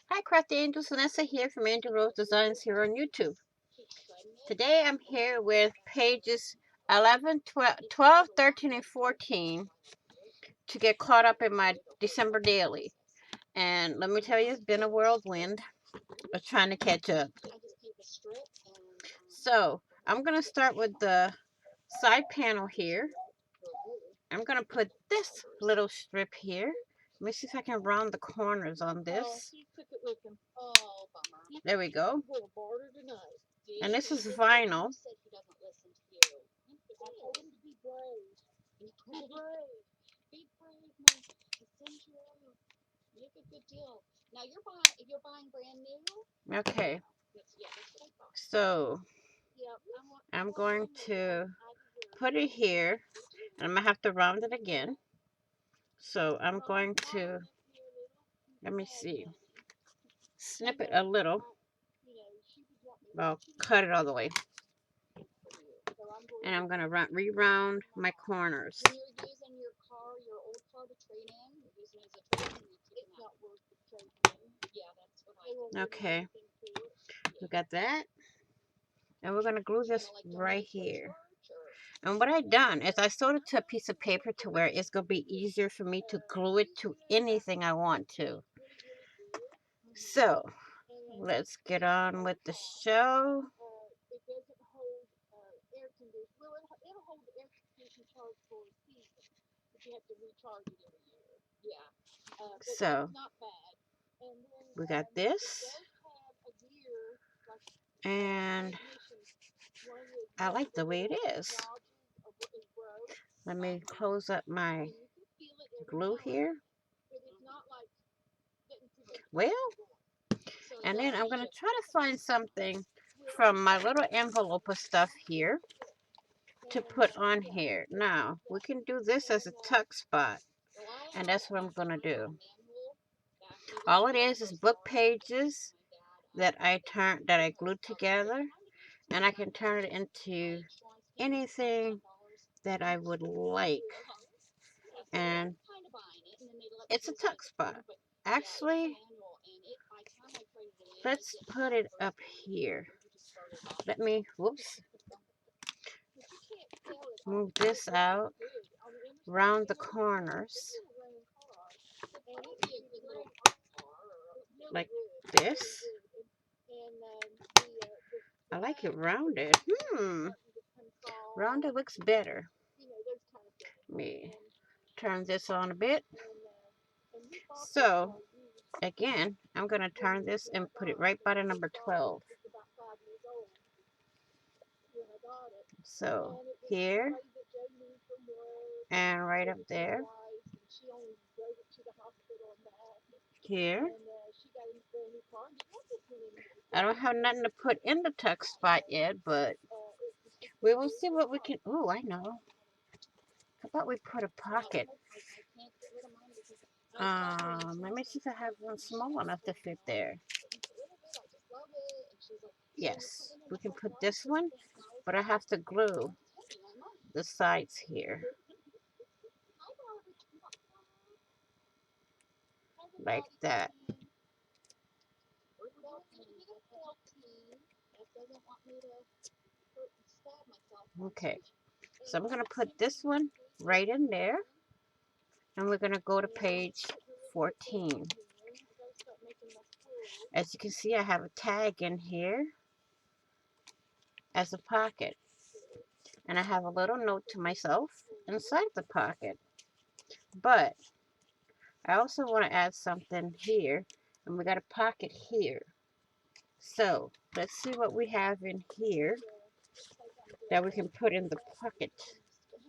Hi, Crafty Angels. Vanessa here from Angel Rose Designs here on YouTube. Today I'm here with pages 11, 12, 13, and 14 to get caught up in my December daily. And let me tell you, it's been a whirlwind of trying to catch up. So I'm going to start with the side panel here. I'm going to put this little strip here. Let me see if I can round the corners on this. There we go. And this is vinyl. Okay. So I'm going to put it here. And I'm going to have to round it again. So I'm going to, let me see, snip it a little. I'll cut it all the way. And I'm going to re-round my corners. Okay, we got that. And we're going to glue this right here. And what I've done is I sewed it to a piece of paper to where it's going to be easier for me to glue it to anything I want to. So, let's get on with the show. So, we got this. And I like the way it is. Let me close up my glue here. Well, and then I'm going to try to find something from my little envelope of stuff here to put on here. Now, we can do this as a tuck spot. And that's what I'm going to do. All it is book pages that I glued together. And I can turn it into anything that I would like. And it's a tuck spot. Actually, let's put it up here. Let me, whoops, move this out, round the corners, like this. I like it rounded. Rounded looks better. Let me turn this on a bit. So, again, I'm going to turn this and put it right by the number 12. So, here and right up there. Here. I don't have nothing to put in the tuck spot yet, but we will see what we can. Oh, I know. How about we put a pocket? Let me see if I have one small enough to fit there. Yes, we can put this one, but I have to glue the sides here. Like that. Okay, so I'm going to put this one right in there. And we're going to go to page 14. As you can see, I have a tag in here as a pocket. And I have a little note to myself inside the pocket. But I also want to add something here. And we got a pocket here. So let's see what we have in here that we can put in the pocket.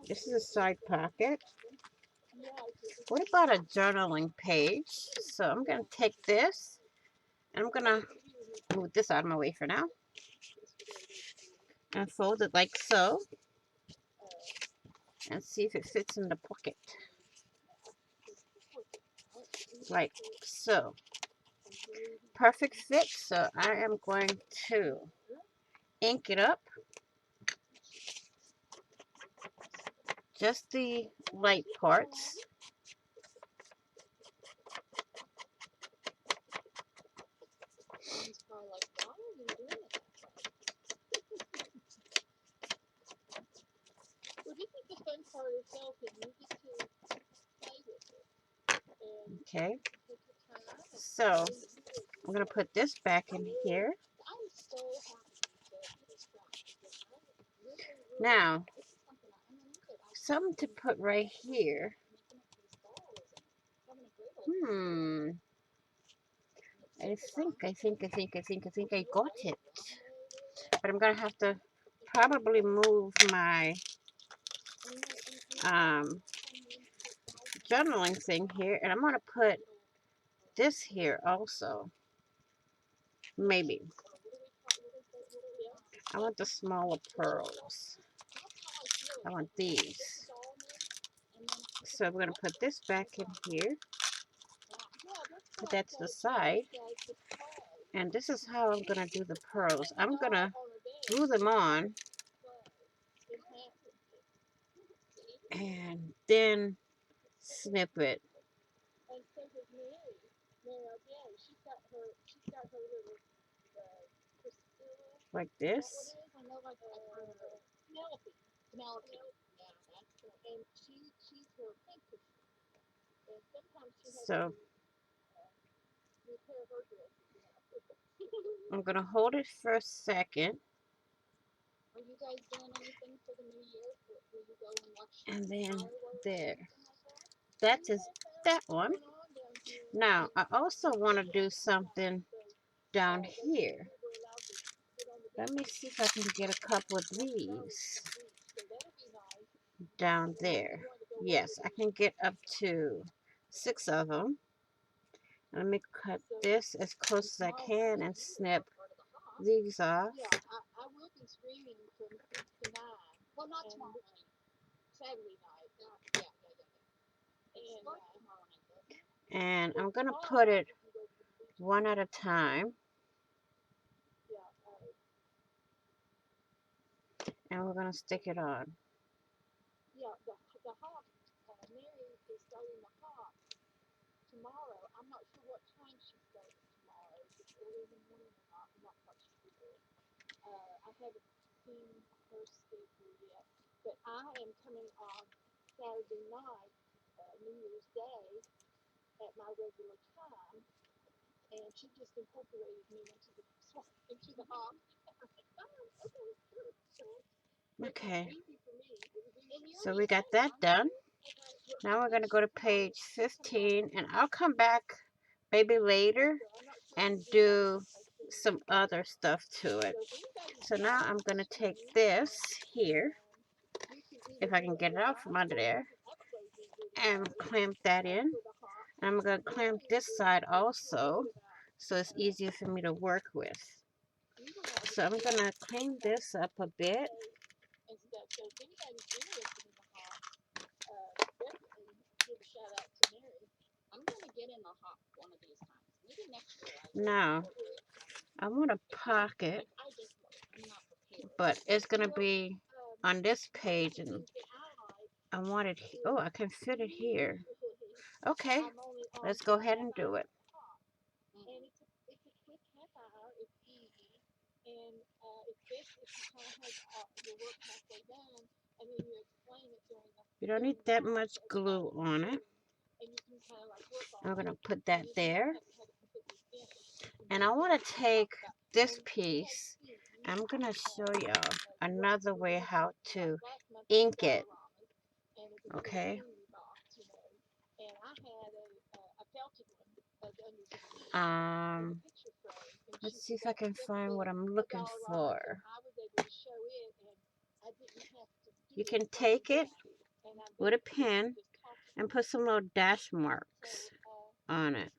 This is a side pocket. What about a journaling page? So I'm going to take this and I'm going to move this out of my way for now. And fold it like so. And see if it fits in the pocket. Like so. Perfect fit. So I am going to ink it up. Just the light parts. Okay, so I'm going to put this back in here. Now, something to put right here. I think I got it. But I'm going to have to probably move my journaling thing here. And I'm going to put this here also. Maybe. I want the smaller pearls. I want these. So I'm going to put this back in here. Put that to the side. And this is how I'm going to do the pearls. I'm going to glue them on. And then snip it. Like this. So I'm going to hold it for a second. And then there. That is that one. Now, I also want to do something down here. Let me see if I can get a couple of these down there. Yes, I can get up to 6 of them. Let me cut this as close as I can and snip these off. And I'm going to put it one at a time. And we're going to stick it on. Okay, so we got that done. Now we're going to go to page 15, and I'll come back maybe later and do some other stuff to it. So now I'm going to take this here, if I can get it out from under there, and clamp that in. And I'm going to clamp this side also, so it's easier for me to work with. So I'm going to clean this up a bit. Now, I want a pocket, but it's going to be on this page, and I want it, oh, I can fit it here. Okay, let's go ahead and do it. You don't need that much glue on it. I'm going to put that there. And I want to take this piece. I'm going to show y'all another way how to ink it. Okay. Let's see if I can find what I'm looking for. You can take it with a pen and put some little dash marks on it.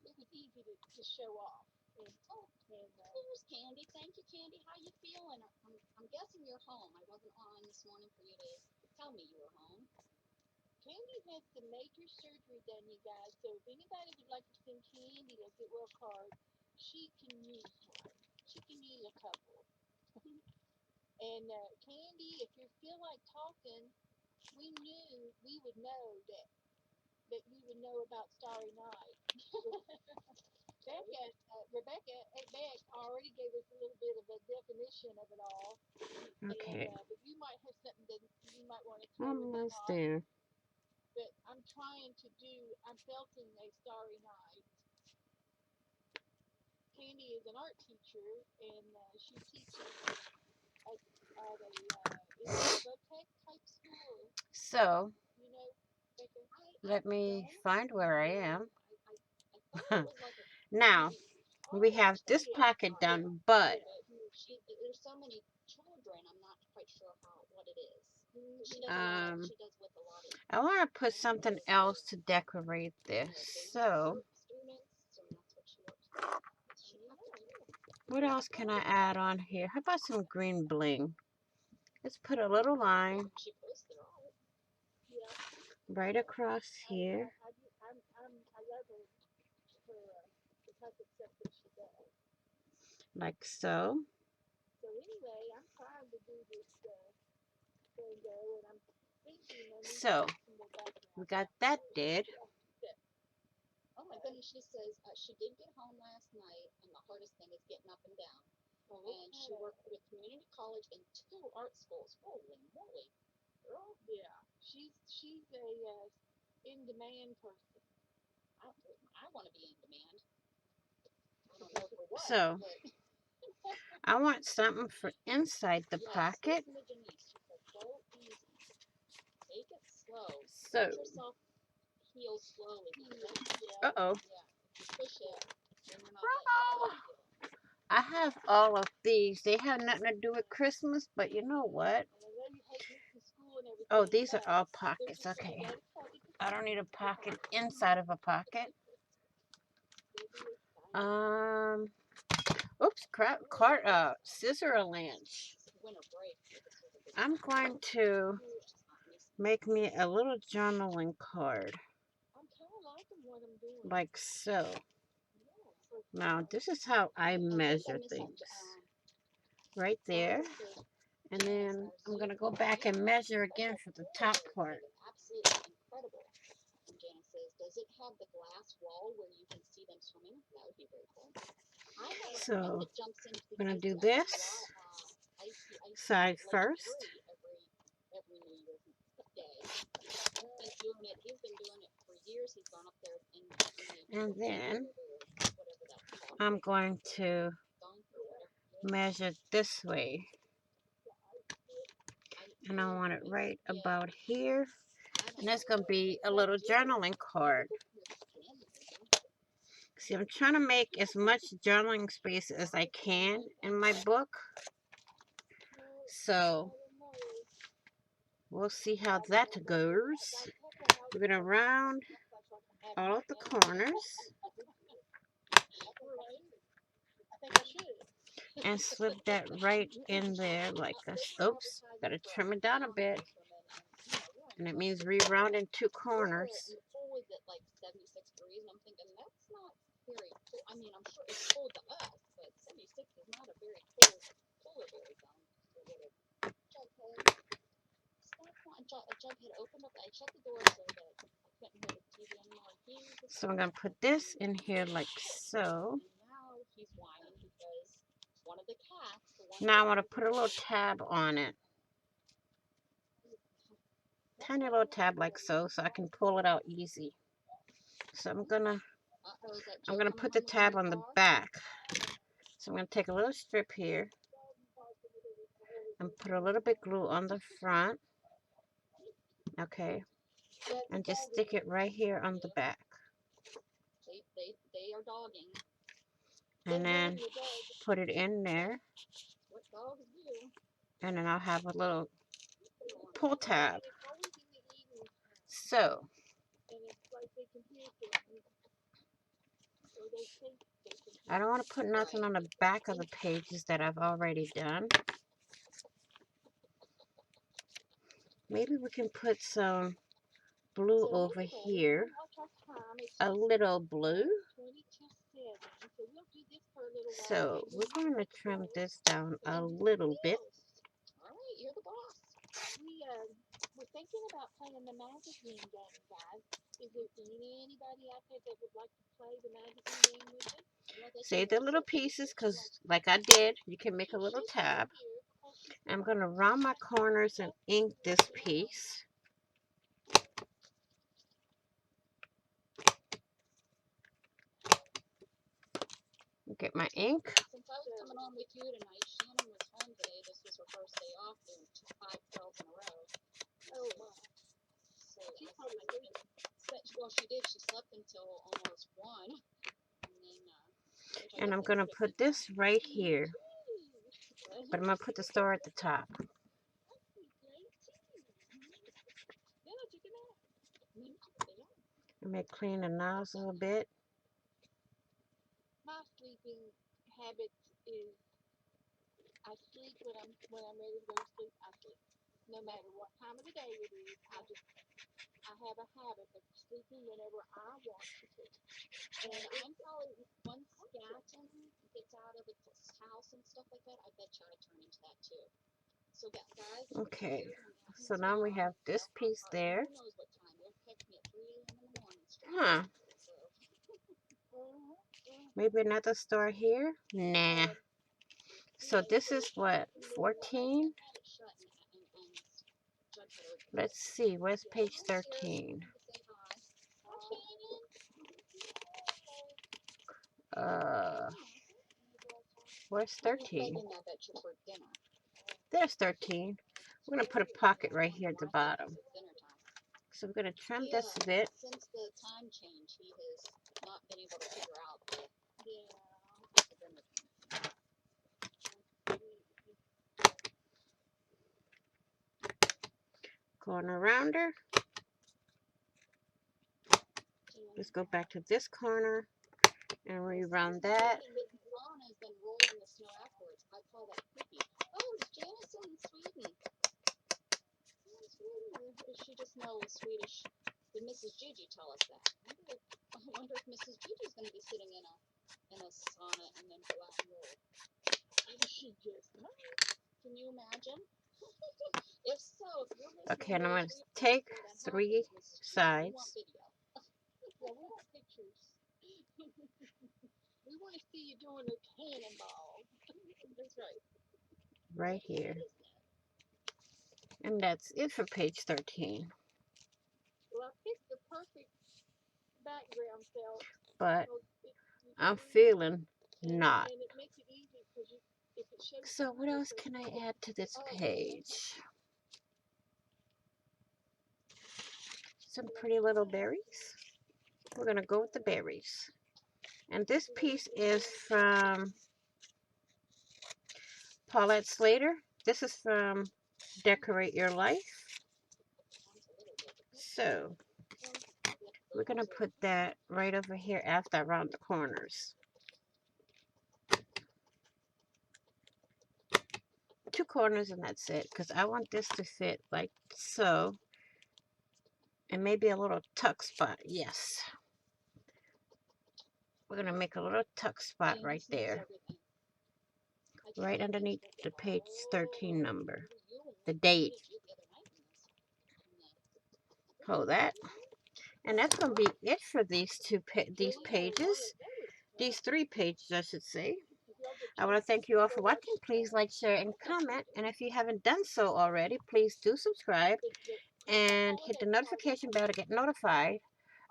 Okay. Almost there. So, let me find where I am. Now, we have this pocket done, but I want to put something else to decorate this. So, what else can I add on here? How about some green bling? Let's put a little line right across here. Like so. So, we got that did. So, I want something for inside the pocket. So, uh-oh. I have all of these. They have nothing to do with Christmas, but you know what? Oh, these are all pockets. Okay. I don't need a pocket inside of a pocket. Oops, crap, scissor lynch. I'm going to make me a little journaling card. Like so. Now, this is how I measure things. Right there. And then I'm going to go back and measure again for the top part. So, I'm going to do this side first. And then I'm going to measure this way. And I want it right about here. And that's going to be a little journaling card. See, I'm trying to make as much journaling space as I can in my book. So, we'll see how that goes. We're going to round all of the corners. And slip that right in there like this. Oops, gotta trim it down a bit. And it means rerounding two corners. So I'm gonna put this in here like so. Now I want to put a little tab on it. Tiny little tab like so I can pull it out easy. So I'm gonna put the tab on the back. So I'm gonna take a little strip here and put a little bit glue on the front. Okay. And just stick it right here on the back. And then put it in there. And then I'll have a little pull tab. So, I don't want to put nothing on the back of the pages that I've already done. Maybe we can put some blue over here. A little blue. So, we're going to trim this down a little bit. Save the little pieces because, like I did, you can make a little tab. I'm going to round my corners and ink this piece. Get my ink. Since I was coming on with you tonight, Shannon was home today. This was her first day off doing 5 12 in a row. Oh, wow. So she probably did. Well, she did. She slept until almost 1. And I'm going to put this right here. But I'm going to put the star at the top. I may clean the nozzle a bit. My sleeping habit is I sleep when I'm ready to go to sleep. I sleep, no matter what time of the day it is. I have a habit of sleeping whenever I want to sleep. And I'm probably once Gatton gets out of the house and stuff like that, I bet you I turn into that too. So guys. Okay. So now we have this piece there. Who knows what time? They'll catch me at 3 a.m. in the morning. Huh. Maybe another star here? Nah. So this is what, 14? Let's see, where's page 13? Where's 13? There's 13. We're going to put a pocket right here at the bottom. So we're going to trim this a bit. Since the time change, he has not been able to figure out the corner rounder. Let's go back to this corner and reround that. Has been rolling the snow afterwards. I call that creepy. Oh, it's Janice in Sweden. Does she just know Swedish? Did Mrs. Gigi tell us that? I wonder if Mrs. Gigi's going to be sitting in a sauna and then go out and roll. Maybe she just knows. Can you imagine? If so, if you're listening, okay, and I'm going to take 3 sides. Yeah, we want pictures. We want to see you doing a cannonball. That's right. Right here. And that's it for page 13. Well, I picked the perfect background felt. But I'm feeling not. And it makes it easy because if it shows. So what else can I add to this page? Some pretty little berries. We're going to go with the berries. And this piece is from Paulette Slater. This is from Decorate Your Life. So we're going to put that right over here after I round the corners. 2 corners and that's it, because I want this to fit like so. And maybe a little tuck spot. Yes. We're going to make a little tuck spot right there. Right underneath the page 13 number. The date. Hold that. And that's going to be it for these pages. These 3 pages, I should say. I want to thank you all for watching. Please like, share, and comment. And if you haven't done so already, please do subscribe and hit the notification bell to get notified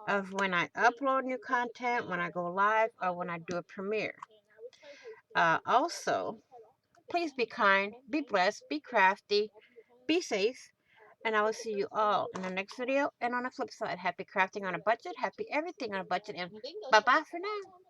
of when I upload new content, when I go live, or when I do a premiere. Also, please be kind, be blessed, be crafty, be safe, and I will see you all in the next video. And on the flip side, happy crafting on a budget, happy everything on a budget, and bye-bye for now.